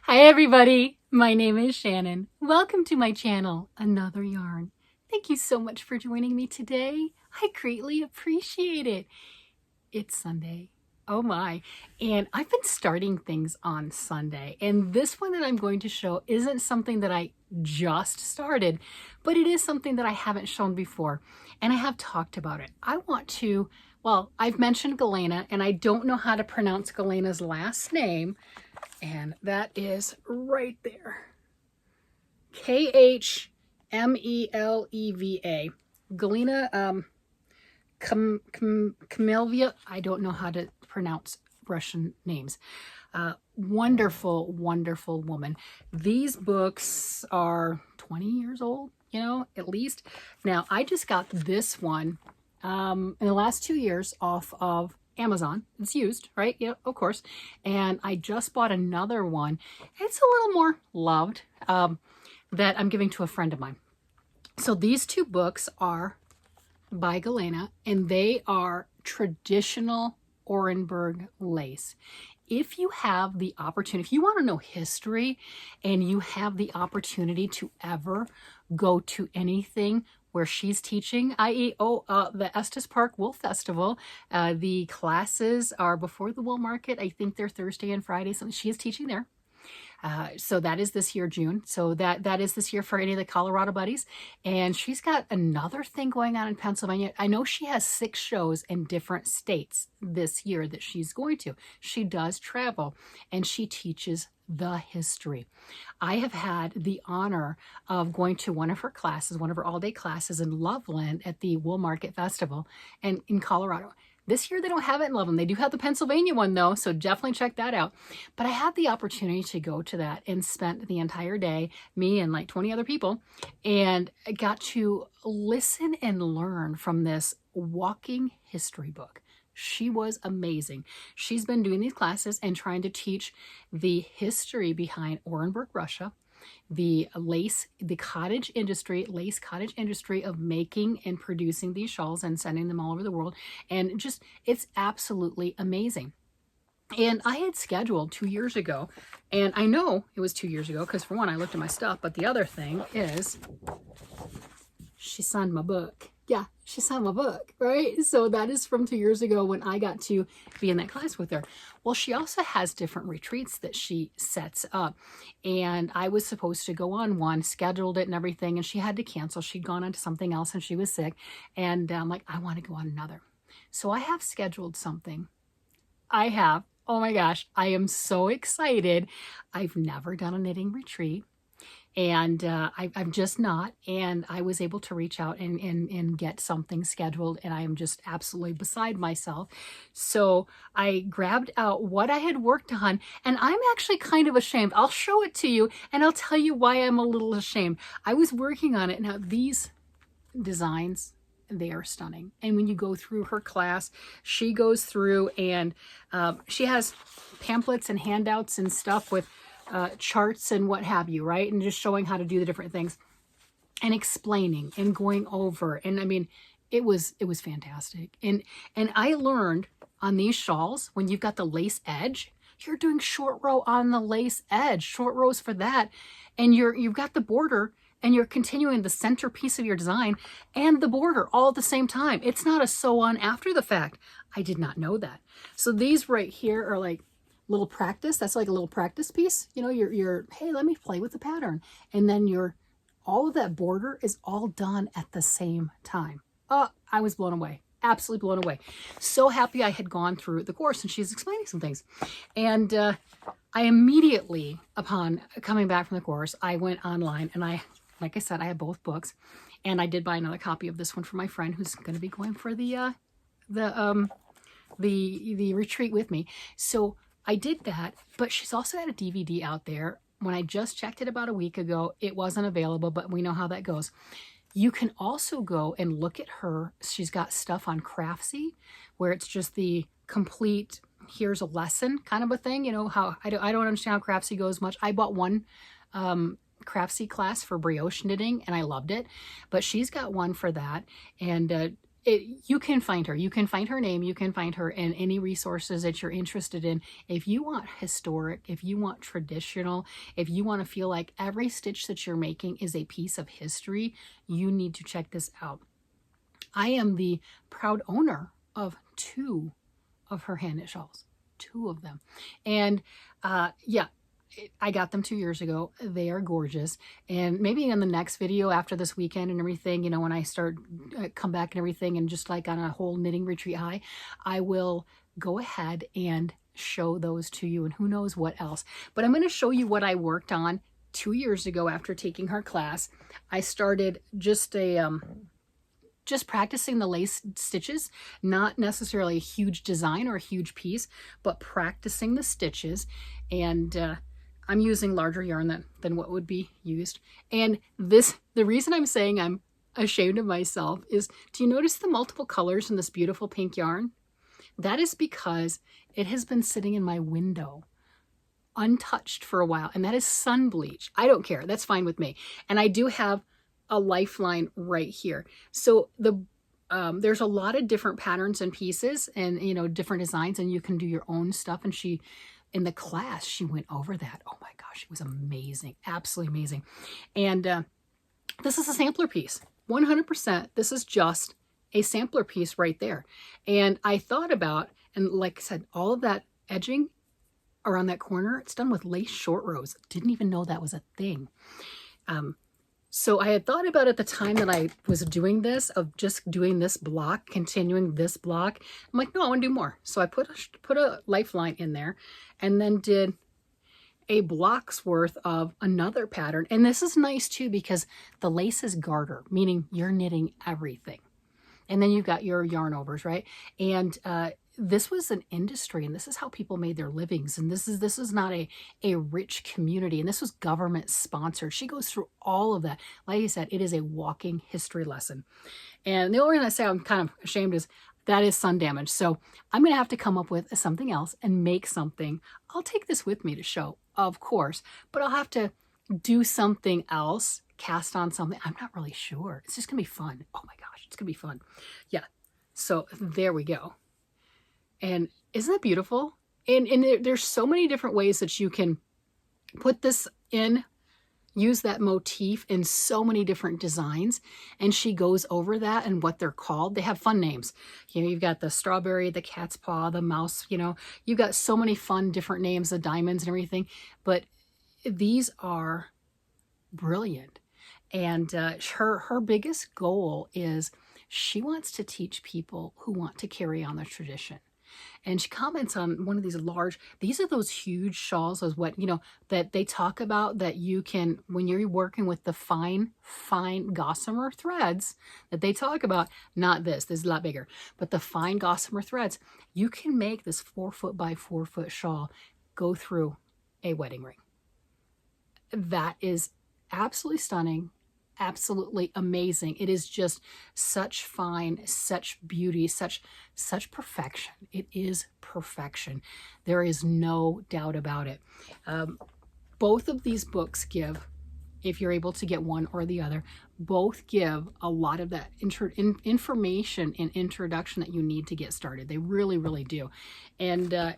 Hi everybody, my name is Shannon. Welcome to my channel, Another Yarn. Thank you so much for joining me today. I greatly appreciate it. It's Sunday. Oh my. And I've been starting things on Sunday. And this one that I'm going to show isn't something that I just started, but it is something that I haven't shown before. And I have talked about it. I've mentioned Galina, and I don't know how to pronounce Galina's last name. And that is right there. Khmeleva. Galina Kamelvia. I don't know how to pronounce Russian names. Wonderful, wonderful woman. These books are 20 years old, at least. Now, I just got this one in the last 2 years off of Amazon. It's used, right? Yeah, of course. And I just bought another one. It's a little more loved that I'm giving to a friend of mine. So these two books are by Galina, and they are traditional Orenburg lace. If you have the opportunity, if you want to know history and you have the opportunity to ever go to anything where she's teaching, i.e., the Estes Park Wool Festival. The classes are before the wool market. I think they're Thursday and Friday. So she is teaching there. So that is this year, June. So that is this year for any of the Colorado buddies. And she's got another thing going on in Pennsylvania. I know she has 6 shows in different states this year that she's going to. She does travel and she teaches the history. I have had the honor of going to one of her classes, one of her all-day classes in Loveland at the Wool Market Festival and in Colorado. This year they don't have it in Loveland. They do have the Pennsylvania one though, so definitely check that out. But I had the opportunity to go to that and spent the entire day, me and like 20 other people, and I got to listen and learn from this walking history book. She was amazing. She's been doing these classes and trying to teach the history behind Orenburg, Russia, the lace cottage industry of making and producing these shawls and sending them all over the world. And just, it's absolutely amazing. And I had scheduled 2 years ago, and I know it was 2 years ago because for one, I looked at my stuff, but the other thing is she signed my book. Yeah, she signed my book, right? So that is from 2 years ago when I got to be in that class with her. Well, she also has different retreats that she sets up. And I was supposed to go on one, scheduled it and everything, and she had to cancel. She'd gone on to something else and she was sick. And I'm like, I want to go on another. So I have scheduled something. Oh my gosh, I am so excited. I've never done a knitting retreat. And I'm just not. And I was able to reach out and get something scheduled. And I am just absolutely beside myself. So I grabbed out what I had worked on. And I'm actually kind of ashamed. I'll show it to you and I'll tell you why I'm a little ashamed. I was working on it. Now these designs, they are stunning. And when you go through her class, she goes through and she has pamphlets and handouts and stuff with charts and what have you, right? And just showing how to do the different things and explaining and going over. And I mean, it was fantastic. And I learned on these shawls, when you've got the lace edge, you're doing short row on the lace edge, short rows for that. And you've got the border and you're continuing the centerpiece of your design and the border all at the same time. It's not a sew on after the fact. I did not know that. So these right here are like little practice. That's like a little practice piece. You're hey, let me play with the pattern. And then all of that border is all done at the same time. I was blown away. Absolutely blown away. So happy I had gone through the course and she's explaining some things. And I immediately, upon coming back from the course, I went online and like I said, I had both books and I did buy another copy of this one for my friend who's going to be going for the retreat with me. So I did that, but she's also had a DVD out there. When I just checked it about a week ago, it wasn't available, but we know how that goes. You can also go and look at her. She's got stuff on Craftsy, where it's just the complete, here's a lesson kind of a thing. How I don't understand how Craftsy goes much. I bought one Craftsy class for brioche knitting and I loved it, but she's got one for that. And you can find her. You can find her name. You can find her in any resources that you're interested in. If you want historic, if you want traditional, if you want to feel like every stitch that you're making is a piece of history, you need to check this out. I am the proud owner of 2 of her hand knit shawls, 2 of them. And yeah, I got them 2 years ago. They are gorgeous. And maybe in the next video after this weekend and everything, you know, when I start come back and everything and just like on a whole knitting retreat high, I will go ahead and show those to you and who knows what else. But I'm going to show you what I worked on 2 years ago after taking her class. I started just practicing the lace stitches, not necessarily a huge design or a huge piece, but practicing the stitches. And I'm using larger yarn than what would be used. And the reason I'm saying I'm ashamed of myself is, do you notice the multiple colors in this beautiful pink yarn? That is because it has been sitting in my window untouched for a while, and that is sun bleach. I don't care. That's fine with me. And I do have a lifeline right here. So there's a lot of different patterns and pieces and, you know, different designs, and you can do your own stuff. And in the class, she went over that. Oh my gosh, it was amazing. Absolutely amazing. And this is a sampler piece. 100%. This is just a sampler piece right there. And I thought about, and like I said, all of that edging around that corner, it's done with lace short rows. Didn't even know that was a thing. So I had thought about at the time that I was doing this, of just doing this block, continuing this block. I'm like, no, I want to do more. So I put a lifeline in there and then did a block's worth of another pattern. And this is nice too, because the lace is garter, meaning you're knitting everything. And then you've got your yarn overs, right? And this was an industry, and this is how people made their livings. And this is not a rich community, and this was government sponsored. She goes through all of that. Like I said, it is a walking history lesson. And the only reason I say I'm kind of ashamed is that is sun damage. So I'm going to have to come up with something else and make something. I'll take this with me to show, of course, but I'll have to do something else, cast on something. I'm not really sure. It's just going to be fun. Oh my gosh, it's going to be fun. Yeah. So there we go. And isn't that beautiful? And there's so many different ways that you can put this in, use that motif in so many different designs. And she goes over that and what they're called. They have fun names. You know, you've got the strawberry, the cat's paw, the mouse, you know, you've got so many fun different names, the diamonds and everything. But these are brilliant. And her biggest goal is she wants to teach people who want to carry on the tradition. And she comments on one of these are those huge shawls, those what, you know, that they talk about that you can, when you're working with the fine gossamer threads that they talk about, not this is a lot bigger, but the fine gossamer threads, you can make this 4 foot by 4 foot shawl go through a wedding ring. That is absolutely stunning. Absolutely amazing. It is just such fine, such beauty, such perfection. It is perfection. There is no doubt about it. Both of these books give, if you're able to get one or the other, both give a lot of that information and introduction that you need to get started. They really, really do. And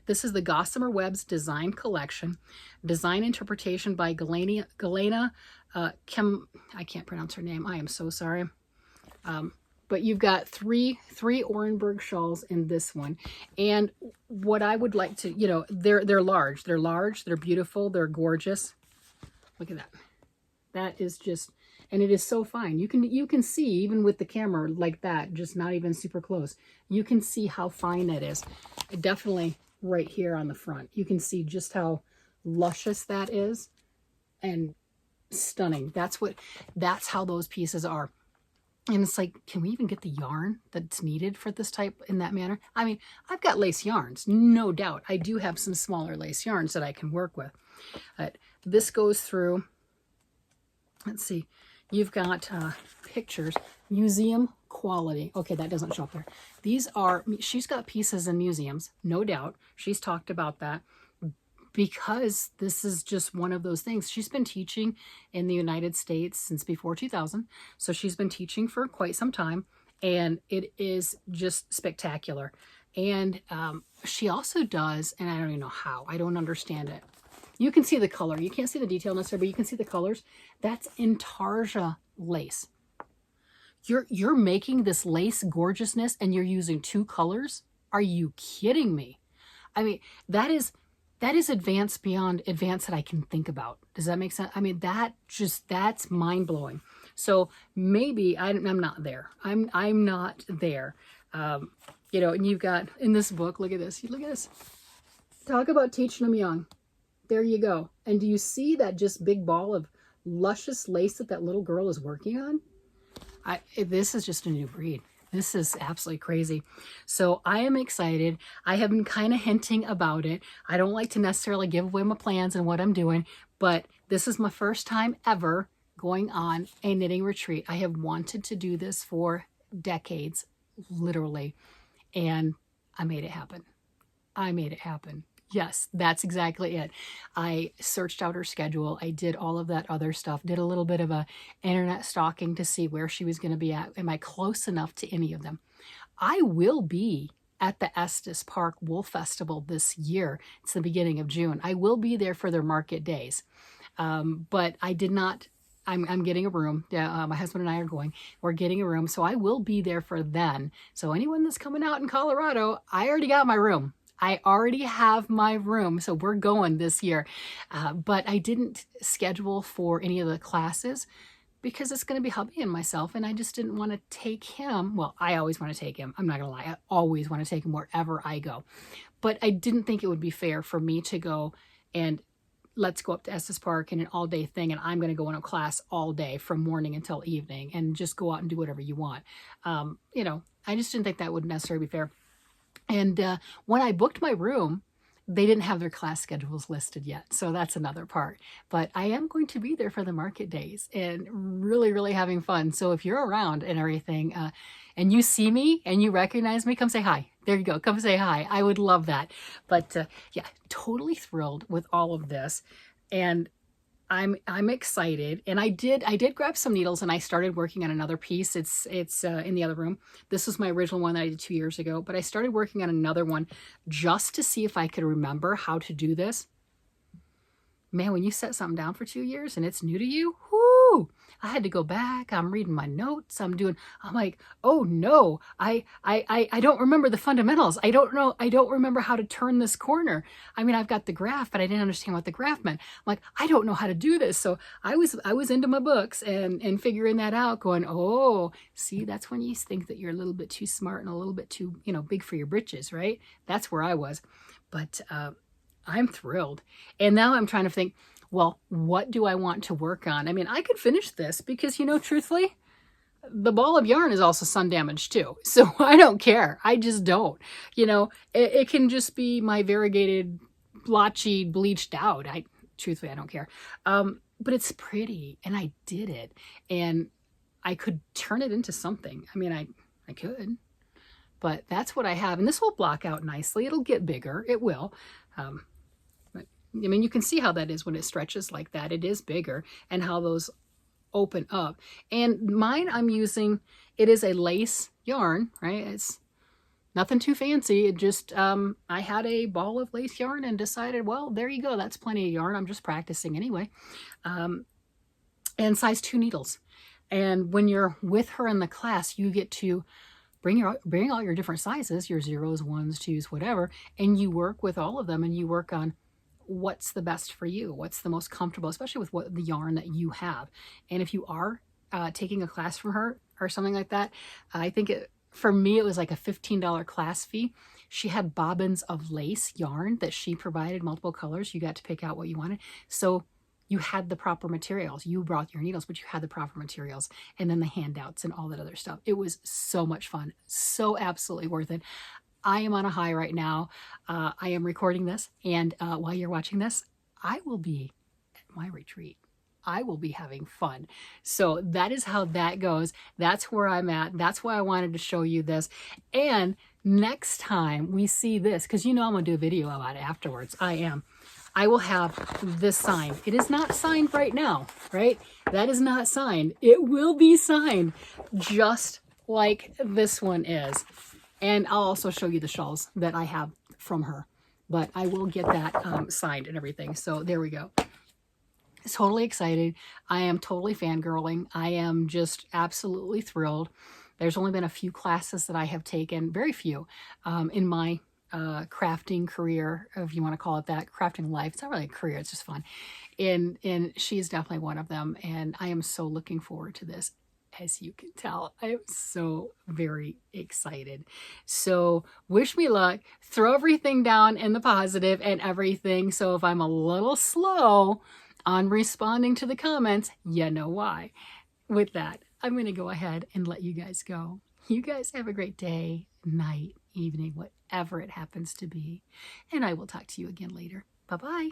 this is the Gossamer Webs Design Collection, Design Interpretation by Galina. I can't pronounce her name. I am so sorry. But you've got three Orenburg shawls in this one. And what I would like to, you know, they're large. They're large. They're beautiful. They're gorgeous. Look at that. That is just, and it is so fine. You can see, even with the camera like that, just not even super close, you can see how fine that is. Definitely right here on the front. You can see just how luscious that is and stunning. That's how those pieces are. And it's like, can we even get the yarn that's needed for this type in that manner? I mean, I've got lace yarns, no doubt. I do have some smaller lace yarns that I can work with. This goes through, let's see, you've got pictures, museum quality. Okay, that doesn't show up there. These are, she's got pieces in museums, no doubt. She's talked about that because this is just one of those things. She's been teaching in the United States since before 2000. So she's been teaching for quite some time. and it is just spectacular. And she also does, and I don't even know how, I don't understand it. You can see the color. You can't see the detail necessarily, but you can see the colors. That's intarsia lace. You're making this lace gorgeousness and you're using 2 colors? Are you kidding me? I mean, that is advanced beyond advanced that I can think about. Does that make sense? I mean, that's mind-blowing. So maybe I'm not there. I'm not there. You know, and you've got in this book, look at this. Look at this. Talk about teaching them young. There you go. And do you see that just big ball of luscious lace that little girl is working on? This is just a new breed. This is absolutely crazy. So I am excited. I have been kind of hinting about it. I don't like to necessarily give away my plans and what I'm doing, but this is my first time ever going on a knitting retreat. I have wanted to do this for decades, literally, and I made it happen. I made it happen. Yes, that's exactly it. I searched out her schedule. I did all of that other stuff, did a little bit of a internet stalking to see where she was going to be at. Am I close enough to any of them? I will be at the Estes Park Wool Festival this year. It's the beginning of June. I will be there for their market days. But I did not, I'm getting a room. Yeah, my husband and I are going. We're getting a room. So I will be there for then. So anyone that's coming out in Colorado, I already got my room. I already have my room, so we're going this year. But I didn't schedule for any of the classes because it's going to be hubby and myself, and I just didn't want to take him. Well, I always want to take him. I'm not going to lie. I always want to take him wherever I go. But I didn't think it would be fair for me to go and let's go up to Estes Park in an all-day thing, and I'm going to go in a class all day from morning until evening and just go out and do whatever you want. You know, I just didn't think that would necessarily be fair. And when I booked my room, they didn't have their class schedules listed yet. So that's another part. But I am going to be there for the market days and really, really having fun. So if you're around and everything and you see me and you recognize me, come say hi. There you go. Come say hi. I would love that. But yeah, totally thrilled with all of this. And I'm excited, and I did grab some needles and I started working on another piece. It's in the other room. This was my original one that I did 2 years ago, but I started working on another one just to see if I could remember how to do this. Man, when you set something down for 2 years and it's new to you, whoo! I had to go back. I'm reading my notes. I'm like, oh no, I don't remember the fundamentals. I don't know. I don't remember how to turn this corner. I mean, I've got the graph, but I didn't understand what the graph meant. I'm like, I don't know how to do this. So I was into my books and figuring that out, going, oh, see, that's when you think that you're a little bit too smart and a little bit too, you know, big for your britches, right? That's where I was. But I'm thrilled. And now I'm trying to think, well, what do I want to work on? I mean, I could finish this because, you know, truthfully, the ball of yarn is also sun damaged too. So I don't care. I just don't. You know, it can just be my variegated, blotchy, bleached out. Truthfully, I don't care. But it's pretty and I did it. And I could turn it into something. I mean, I could. But that's what I have. And this will block out nicely. It'll get bigger. It will. But, I mean, you can see how that is when it stretches like that. It is bigger, and how those open up. And mine I'm using, it is a lace yarn, right? It's nothing too fancy. It just, I had a ball of lace yarn and decided, well, there you go. That's plenty of yarn. I'm just practicing anyway. And size 2 needles. And when you're with her in the class, you get to bring all your different sizes, your 0s, 1s, 2s, whatever, and you work with all of them, and you work on what's the best for you, what's the most comfortable, especially with what the yarn that you have. And if you are taking a class from her or something like that, I think for me, it was like a $15 class fee. She had bobbins of lace yarn that she provided, multiple colors. You got to pick out what you wanted. So you had the proper materials. You brought your needles, but you had the proper materials, and then the handouts and all that other stuff. It was so much fun. So absolutely worth it. I am on a high right now. I am recording this, and while you're watching this, I will be at my retreat. I will be having fun. So that is how that goes. That's where I'm at. That's why I wanted to show you this. And next time we see this, because you know I'm going to do a video about it afterwards. I will have this signed. It is not signed right now, right? That is not signed. It will be signed just like this one is. And I'll also show you the shawls that I have from her. But I will get that signed and everything. So there we go. Totally excited. I am totally fangirling. I am just absolutely thrilled. There's only been a few classes that I have taken, very few, in my crafting career, if you want to call it that, crafting life. It's not really a career, it's just fun. And she's definitely one of them. And I am so looking forward to this. As you can tell, I am so very excited. So wish me luck. Throw everything down in the positive and everything. So if I'm a little slow on responding to the comments, you know why. With that, I'm going to go ahead and let you guys go. You guys have a great day, night, evening, whatever it happens to be. And I will talk to you again later. Bye-bye.